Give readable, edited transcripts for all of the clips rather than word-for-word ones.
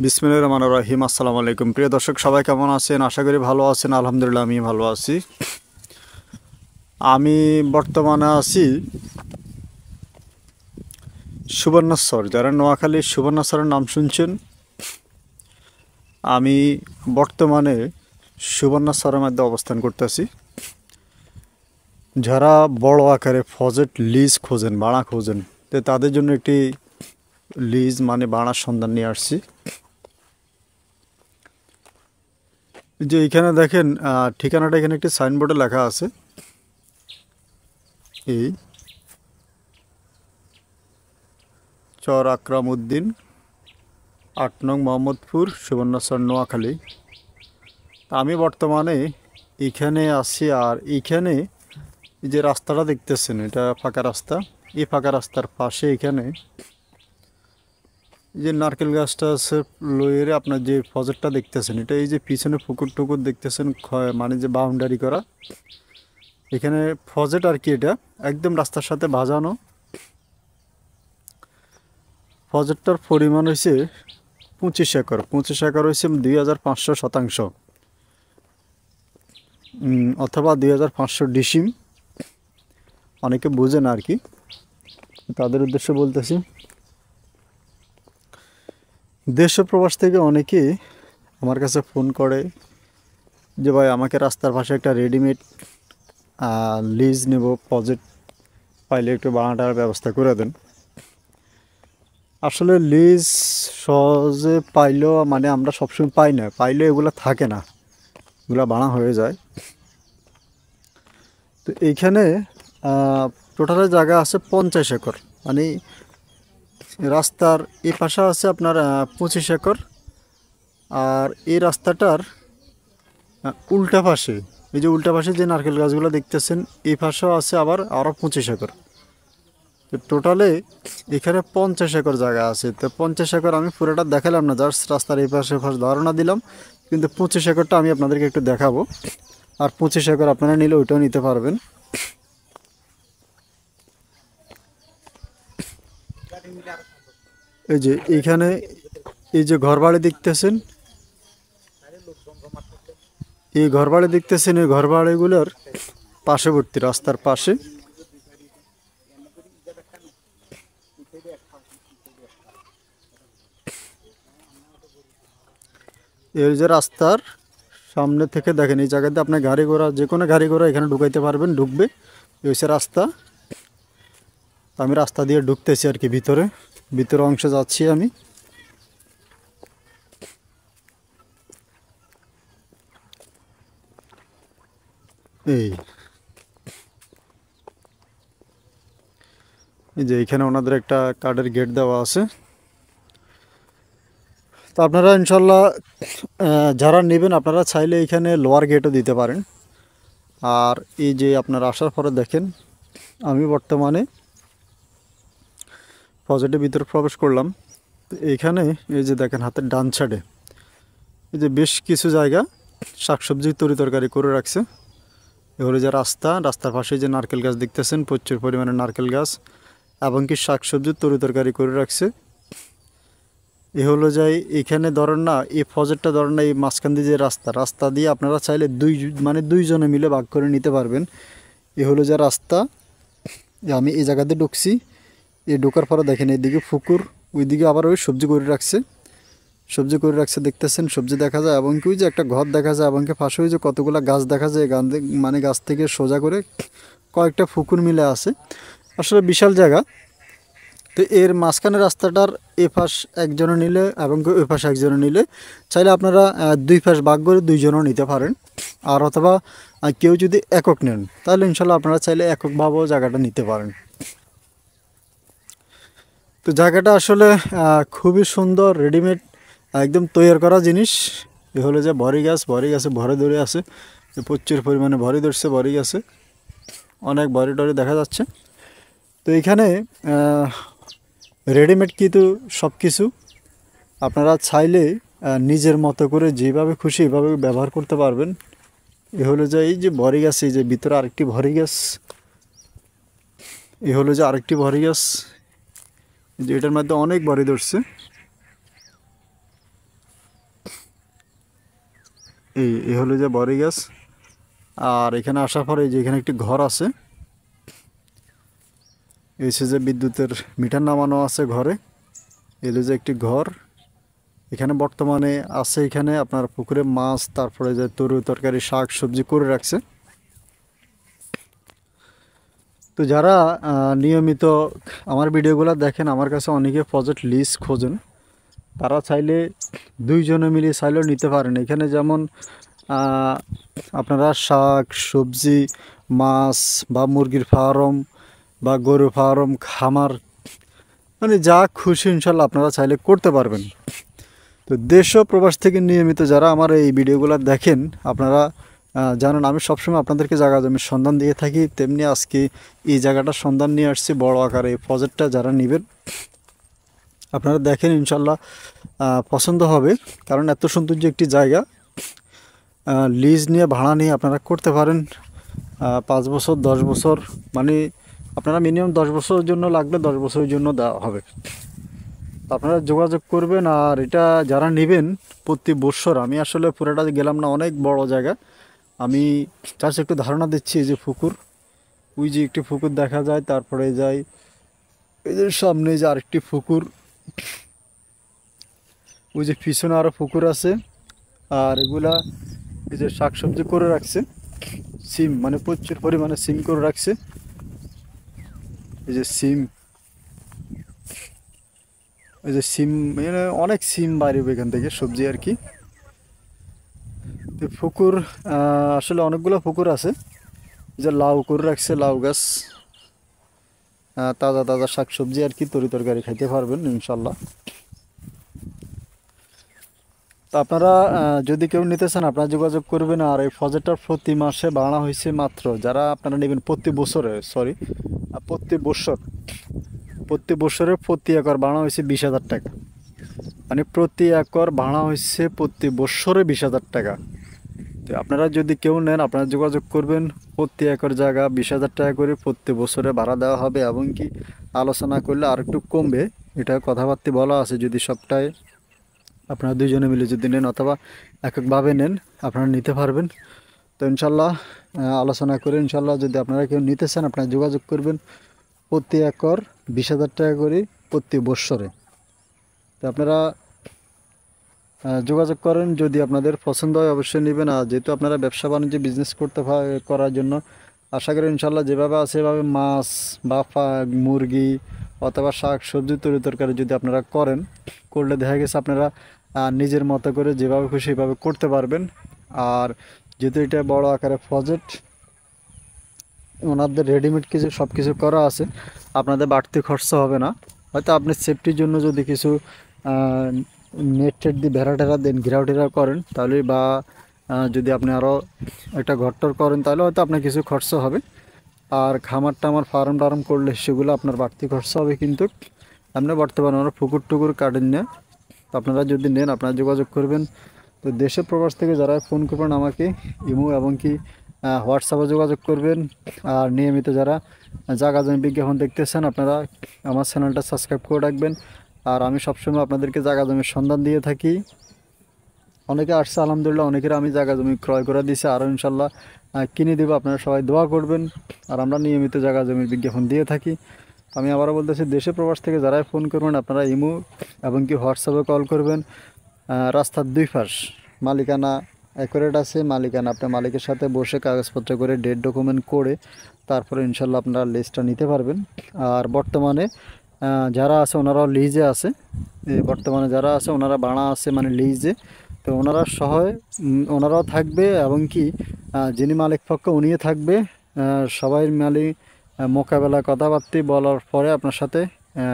বিসমিল্লাহির রহমানির রহিম। আসসালামু আলাইকুম। প্রিয় দর্শক সবাই কেমন আছেন? আশা করি ভালো আছেন। আলহামদুলিল্লাহ আমি ভালো আছি। আমি বর্তমানে আছি সুবর্ণচর। যারা নোয়াখালীর সুবর্ণচরের নাম শুনছেন, আমি বর্তমানে সুবর্ণচরের মধ্যে অবস্থান করতেছি। যারা বড় আকারে প্রজেক্ট লিজ খোঁজেন, ভাড়া খোঁজেন, তো তাদের জন্য একটি লিজ মানে ভাড়ার সন্ধান নিয়ে আসছি। যে এইখানে দেখেন ঠিকানাটা এখানে একটি সাইনবোর্ডে লেখা আছে। এই চর আকরাম উদ্দিন, ৮ নং মোহাম্মদপুর, সুবর্ণচর, নোয়াখালী। আমি বর্তমানে এখানে আছি। আর এইখানে এই যে রাস্তাটা দেখতেছেন, এটা ফাঁকা রাস্তা। এই ফাঁকা রাস্তার পাশে এখানে যে নারকেল গাছটা আছে লইয়ের, আপনার যে প্রজেক্টটা দেখতেছেন, এটা এই যে পিছনে পুকুর টুকুর দেখতেছেন, মানে যে বাউন্ডারি করা, এখানে প্রজেক্ট আর কি। এটা একদম রাস্তার সাথে বাজানো। প্রজেক্টটার পরিমাণ হয়েছে 25 একর। 25 একর হয়েছে 2500 শতাংশ, অথবা 2500 ডিসিম। অনেকে বুঝে না আর কি, তাদের উদ্দেশ্যে বলতেছি। দেশ ও প্রবাস থেকে অনেকে আমার কাছে ফোন করে যে ভাই, আমাকে রাস্তার পাশে একটা রেডিমেড লিজ নেব, প্রজেক্ট পাইলে একটু ভাড়াটার ব্যবস্থা করে দেন। আসলে লিজ সহজে পাইলেও, মানে আমরা সবসময় পাই না, পাইলেও এগুলো থাকে না, এগুলো ভাড়া হয়ে যায়। তো এইখানে টোটাল জায়গা আছে 50 একর। মানে রাস্তার এই পাশে আছে আপনার 25 একর। আর এই রাস্তাটার উল্টা পাশে, এই যে উল্টা পাশে যে নারকেল গাছগুলো দেখতেছেন, এই পাশেও আছে আরও 25 একর। তো টোটালে এখানে 50 একর জায়গা আছে। তো 50 একর আমি পুরোটা দেখালাম না, জাস্ট রাস্তার এই পাশে ধারণা দিলাম। কিন্তু 25 একরটা আমি আপনাদেরকে একটু দেখাবো। আর 25 একর আপনারা নিলে ওইটাও নিতে পারবেন। এই যে এইখানে এই যে ঘরবাড়ি দেখতেছেন, এই ঘরবাড়ি দেখতেছেন, এই ঘরবাড়িগুলোর পার্শ্ববর্তী রাস্তার পাশে এই যে রাস্তার সামনে থেকে দেখেন, এই জায়গাতে আপনার গাড়ি ঘোড়া, যে কোনো গাড়ি ঘোড়া এখানে ঢুকাইতে পারবেন, ঢুকবে। এই হচ্ছে রাস্তা। আমি রাস্তা দিয়ে ঢুকতেছি আর কি, ভিতরে অংশে যাচ্ছি আমি। এই যে এখানে ওনাদের একটা কার্ডের গেট দেওয়া আছে। তো আপনারা ইনশাল্লাহ যারা নেবেন, আপনারা চাইলে এখানে লোয়ার গেটও দিতে পারেন। আর এই যে আপনারা আসার পরে দেখেন, আমি বর্তমানে প্রজেক্টের ভিতরে প্রবেশ করলাম। তো এইখানে এই যে দেখেন হাতের ডান সাইডে এই যে বেশ কিছু জায়গা শাকসবজি তরি তরকারি করে রাখছে। এ হলো যে রাস্তার পাশে যে নারকেল গাছ দেখতেছেন, প্রচুর পরিমাণে নারকেল গাছ, এবং কি শাকসবজি তরি তরকারি করে রাখছে। এ হলো যাই এখানে ধরেন না, এই প্রজেক্টটা ধরেন না, এই মাঝখান দিয়ে যে রাস্তা দিয়ে আপনারা চাইলে দুইজনে মিলে ভাগ করে নিতে পারবেন। এ হলো যে রাস্তা। আমি এই জায়গাতে ঢুকছি। এই ঢোকার পরে দেখেন এইদিকে পুকুর, ওইদিকে আবার ওই সবজি করে রাখছে দেখতেছেন, সবজি দেখা যায়। এবং কি ওই যে একটা ঘর দেখা যায়, এবং কি পাশে ওই যে কতগুলা গাছ দেখা যায়। মানে গাছ থেকে সোজা করে কয়েকটা পুকুর মিলে আছে। আসলে বিশাল জায়গা। তো এর মাঝখানে রাস্তাটার এ পাশ একজনে নিলে এবং ওই পাশ একজনে নিলে, চাইলে আপনারা দুই পাশ ভাগ করে দুইজনও নিতে পারেন। আর অথবা কেউ যদি একক নেন, তাহলে ইনশাল্লাহ আপনারা চাইলে এককভাবেও জায়গাটা নিতে পারেন। তো জায়গাটা আসলে খুবই সুন্দর, রেডিমেড, একদম তৈরি করা জিনিস। এ হলো যে বড়ি গাছে ভরে ধরে আছে, প্রচুর পরিমাণে ভরে ধরছে বড়ি গাছে, অনেক বড়ি টরি দেখা যাচ্ছে। তো এখানে রেডিমেড কিন্তু সব কিছু আপনারা চাইলে নিজের মতো করে যেভাবে খুশি এভাবে ব্যবহার করতে পারবেন। এ হলো যে এই যে বড়ি গাছ, এই যে ভিতরে আরেকটি বড়ি গাছ, এ হলো যে আরেকটি বড়ি গাছ, যে এটার মধ্যে অনেক বড়ি ধরছে। এই হলো যে বড়ি গাছ। আর এখানে আসার পরে যে এখানে একটি ঘর আছে, এই যে বিদ্যুতের মিটার নামানো আছে ঘরে, এলো যে একটি ঘর। এখানে বর্তমানে আছে এখানে আপনার পুকুরে মাছ, তারপরে যে তরকারি শাক সবজি করে রাখছে। তো যারা নিয়মিত আমার ভিডিওগুলো দেখেন, আমার কাছে অনেকে প্রজেক্ট লিজ খোঁজেন, তারা চাইলে দুইজনে মিলে চাইলেও নিতে পারেন। এখানে যেমন আপনারা শাক সবজি, মাছ বা মুরগির ফার্ম বা গরু ফার্ম, খামার, মানে যা খুশি ইনশাল্লাহ আপনারা চাইলে করতে পারবেন। তো দেশ ও প্রবাস থেকে নিয়মিত যারা আমার এই ভিডিওগুলো দেখেন, আপনারা জানেন আমি সবসময় আপনাদেরকে জায়গা জমির সন্ধান দিয়ে থাকি। তেমনি আজকে এই জায়গাটার সন্ধান নিয়ে আসছি বড় আকারে। এই প্রজেক্টটা যারা নেবেন আপনারা দেখেন, ইনশাল্লাহ পছন্দ হবে। কারণ এত সৌন্দর্য একটি জায়গা, লিজ নিয়ে ভাড়া নিয়ে আপনারা করতে পারেন। 5 বছর 10 বছর, মানে আপনারা মিনিমাম 10 বছরের জন্য লাগলে 10 বছরের জন্য দেওয়া হবে। আপনারা যোগাযোগ করবেন। আর এটা যারা নেবেন প্রতি বছর, আমি আসলে পুরোটা গেলাম না, অনেক বড় জায়গা, আমি জাস্ট একটু ধারণা দিচ্ছি। এই যে পুকুর, ওই যে একটি পুকুর দেখা যায়, তারপরে যাই এই যে সামনে যে আরেকটি পুকুর, ওই যে পিছনে আরও পুকুর আছে। আর এগুলা এই যে শাকসবজি করে রাখছে, সিম, মানে প্রচুর পরিমাণে সিম করে রাখছে। এই যে সিম, এই যে সিম, মানে অনেক সিম বাড়বে এখান থেকে, সবজি আর কি। তো পুকুর আসলে অনেকগুলো পুকুর আছে। যে লাউ করে রাখছে, লাউ গাছ, তাজা তাজা শাকসবজি আর কি, তরকারি খাইতে পারবেন ইনশাল্লাহ। তো আপনারা যদি কেউ নিতে চান আপনারা যোগাযোগ করবেন। আর এই প্রজেক্টটার প্রতি মাসে বাড়ানো হয়েছে মাত্র, যারা আপনারা নেবেন প্রতি বছরে, প্রতি বছরে প্রতি একর বাড়ানো হয়েছে 20,000 টাকা। মানে প্রতি একর ভাড়া হয়েছে প্রতি বছরে 20,000 টাকা। তো আপনারা যদি কেউ নেন আপনারা যোগাযোগ করবেন। প্রতি একর জায়গা 20,000 টাকা করে প্রতি বছরে ভাড়া দেওয়া হবে, এবং কি আলোচনা করলে আর একটু কমবে, এটা কথাবার্তা বলা আছে। যদি সবটাই আপনারা দুইজনে মিলে যদি নেন অথবা এককভাবে নেন, আপনারা নিতে পারবেন। তো ইনশাল্লাহ আলোচনা করে ইনশাল্লাহ যদি আপনারা কেউ নিতে চান আপনারা যোগাযোগ করবেন। প্রতি একর 20,000 টাকা করে প্রতি বছরে। তো আপনারা যোগাযোগ করেন, যদি আপনাদের পছন্দ হয় অবশ্যই নেবেন। আর যেহেতু আপনারা ব্যবসা বাণিজ্য বিজনেস করার জন্য আশা করি ইনশাল্লাহ যেভাবে আছে এভাবে মাছ বা মুরগি অথবা শাক সবজি তরকারি যদি আপনারা করলে দেখা গেছে আপনারা নিজের মতো করে যেভাবে খুশি সেভাবে করতে পারবেন। আর যেহেতু এটা বড় আকারে প্রজেক্ট, ওনাদের রেডিমেড কিছু সব কিছু করা আছে, আপনাদের বাড়তি খরচা হবে না। হয়তো আপনি সেফটির জন্য যদি কিছু নেট টেট দিয়ে ভেড়া দেন, ঘেরাও করেন, তাহলে বা যদি আপনি আরও একটা ঘরটর করেন তাহলে হয়তো আপনার কিছু খরচা হবে। আর খামার টামার ফার্ম টার্ম করলে সেগুলো আপনার বাড়তি খরচা হবে। কিন্তু আপনি বর্তমানে আমরা পুকুর টুকুর কাটেন না। তো আপনারা যদি নেন আপনারা যোগাযোগ করবেন। তো দেশে প্রবাস থেকে যারা ফোন করবেন আমাকে ইমো এবং কি হোয়াটসঅ্যাপে যোগাযোগ করবেন। আর নিয়মিত যারা জায়গা জমি বিজ্ঞাপন দেখতেছেন আপনারা আমার চ্যানেলটা সাবস্ক্রাইব করে রাখবেন। আর আমি সবসময় আপনাদেরকে জায়গা জমির সন্ধান দিয়ে থাকি। অনেকে আসছে আলহামদুলিল্লাহ, অনেকের আমি জায়গা জমি ক্রয় করে দিয়েছি, আরও ইনশাল্লাহ কিনে দেবো। আপনারা সবাই দোয়া করবেন। আর আমরা নিয়মিত জায়গা জমির বিজ্ঞাপন দিয়ে থাকি। আমি আবারও বলতেছি, দেশে প্রবাস থেকে যারাই ফোন করবেন আপনারা ইমো এবং কি হোয়াটসঅ্যাপে কল করবেন। রাস্তার 2 পাশ মালিকানা অ্যাকুরেট আছে, মালিকানা আপনার মালিকের সাথে বসে কাগজপত্র করে ডেট ডকুমেন্ট করে তারপরে ইনশাল্লাহ আপনারা লিজটা নিতে পারবেন। আর বর্তমানে যারা আছে ওনারাও লিজে আছে, বর্তমানে যারা আছে ওনারা ভাড়া আছে, মানে লিজে। তো ওনারা ওনারাও থাকবে, এবং কি যিনি মালিক পক্ষ উনিও থাকবে। সবাই মালিক মোকাবেলা কথাবার্তা বলার পরে আপনার সাথে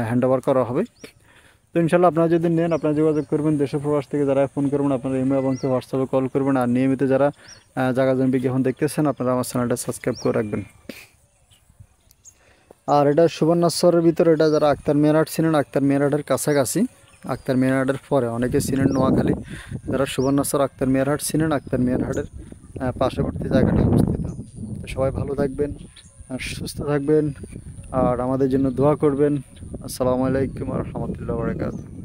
হ্যান্ড ওভার করা হবে। তো ইনশাল্লাহ আপনারা যদি নেন আপনারা যোগাযোগ করবেন। দেশ প্রবাস থেকে যারা ফোন করবেন আপনারা ইমেল এবং হোয়াটসঅ্যাপে কল করবেন। আর নিয়মিত যারা জায়গা জমি বিজ্ঞাপন দেখতেছেন আপনারা আমার চ্যানেলটা সাবস্ক্রাইব করে রাখবেন। আর এটা সুবর্ণাশ্বরের ভিতরে, এটা যারা আক্তার মেয়ারহাট ছিলেন, আক্তার মেয়ারহাটের কাছাকাছি, আক্তার মেয়ারহাটের পরে অনেকে ছিলেন নোয়াখালী, যারা সুবর্ণাশ্বর আক্তার মেয়ারহাট ছিলেন, আক্তার মেয়ারহাটের পার্শ্ববর্তী জায়গাটা অবস্থিত। তো সবাই ভালো থাকবেন, সুস্থ থাকবেন, আর আমাদের জন্য দোয়া করবেন। আসসালামু আলাইকুম ওয়া রাহমাতুল্লাহি ওয়া বারাকাতুহু।